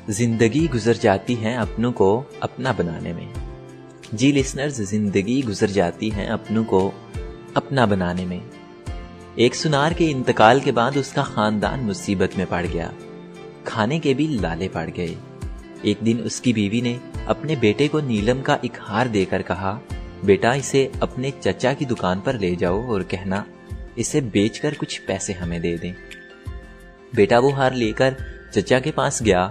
زندگی گزر جاتی ہے اپنوں کو اپنا بنانے میں۔ جی لسنرز، زندگی گزر جاتی ہے اپنوں کو اپنا بنانے میں۔ ایک سنار کے انتقال کے بعد اس کا خاندان مصیبت میں پڑ گیا، کھانے کے بھی لالے پڑ گئے۔ ایک دن اس کی بیوی نے اپنے بیٹے کو نیلم کا ایک ہار دے کر کہا، بیٹا اسے اپنے چچا کی دکان پر لے جاؤ اور کہنا اسے بیچ کر کچھ پیسے ہمیں دے دیں۔ بیٹا وہ ہار لے کر چچا کے پاس گیا۔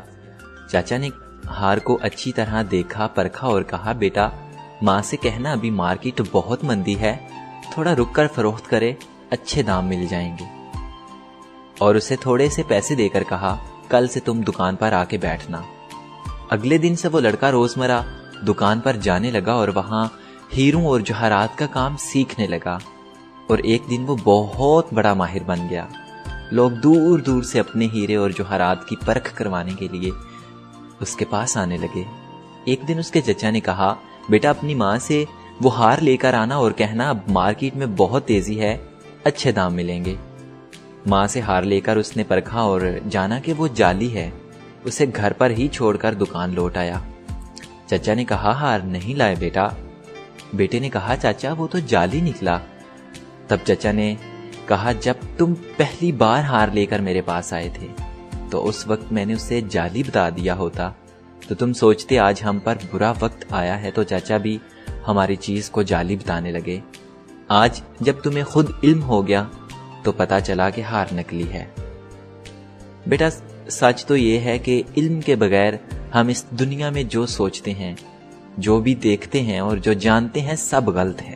چاچا نے ہار کو اچھی طرح دیکھا پرکھا اور کہا، بیٹا ماں سے کہنا ابھی مارکیٹ بہت مندی ہے، تھوڑا رک کر فروخت کرے، اچھے دام مل جائیں گے۔ اور اسے تھوڑے سے پیسے دے کر کہا، کل سے تم دکان پر آ کے بیٹھنا۔ اگلے دن سے وہ لڑکا روزمرہ دکان پر جانے لگا اور وہاں ہیروں اور جوہرات کا کام سیکھنے لگا، اور ایک دن وہ بہت بڑا ماہر بن گیا۔ لوگ دور دور سے اپنے ہیرے اور جوہرات کی پرکھ کروانے کے لیے اس کے پاس آنے لگے۔ ایک دن اس کے چچا نے کہا، بیٹا اپنی ماں سے وہ ہار لے کر آنا اور کہنا اب مارکیٹ میں بہت تیزی ہے، اچھے دام ملیں گے۔ ماں سے ہار لے کر اس نے پرکھا اور جانا کہ وہ جعلی ہے، اسے گھر پر ہی چھوڑ کر دکان لوٹ آیا۔ چچا نے کہا، ہار نہیں لائے بیٹا؟ بیٹے نے کہا، چاچا وہ تو جعلی نکلا۔ تب چچا نے کہا، جب تم پہلی بار ہار لے کر میرے پاس آئے تھے تو اس وقت میں نے اسے جعلی بتا دیا ہوتا تو تم سوچتے آج ہم پر برا وقت آیا ہے تو چچا بھی ہماری چیز کو جعلی بتانے لگے۔ آج جب تمہیں خود علم ہو گیا تو پتا چلا کہ ہار نکلی ہے۔ بیٹا سچ تو یہ ہے کہ علم کے بغیر ہم اس دنیا میں جو سوچتے ہیں، جو بھی دیکھتے ہیں اور جو جانتے ہیں سب غلط ہے،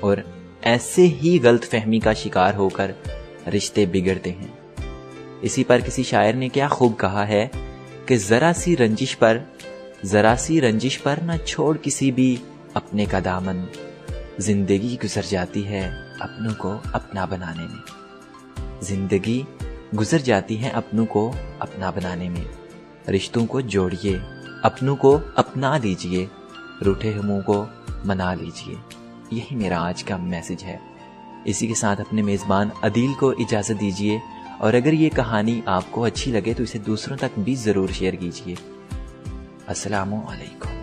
اور ایسے ہی غلط فہمی کا شکار ہو کر رشتے بگڑتے ہیں۔ اسی پر کسی شاعر نے کیا خوب کہا ہے کہ ذرا سی رنجش پر نہ چھوڑ کسی بھی اپنے کا دامن، زندگی گزر جاتی ہے اپنوں کو اپنا بنانے میں۔ زندگی گزر جاتی ہے اپنوں کو اپنا بنانے میں۔ رشتوں کو جوڑیے، اپنوں کو اپنا لیجئے، روٹھے ہموں کو منا لیجئے۔ یہی میرا آج کا میسج ہے۔ اسی کے ساتھ اپنے میزبان عدیل کو اجازت دیجیے، اور اگر یہ کہانی آپ کو اچھی لگے تو اسے دوسروں تک بھی ضرور شیئر کیجیے۔ السلام علیکم۔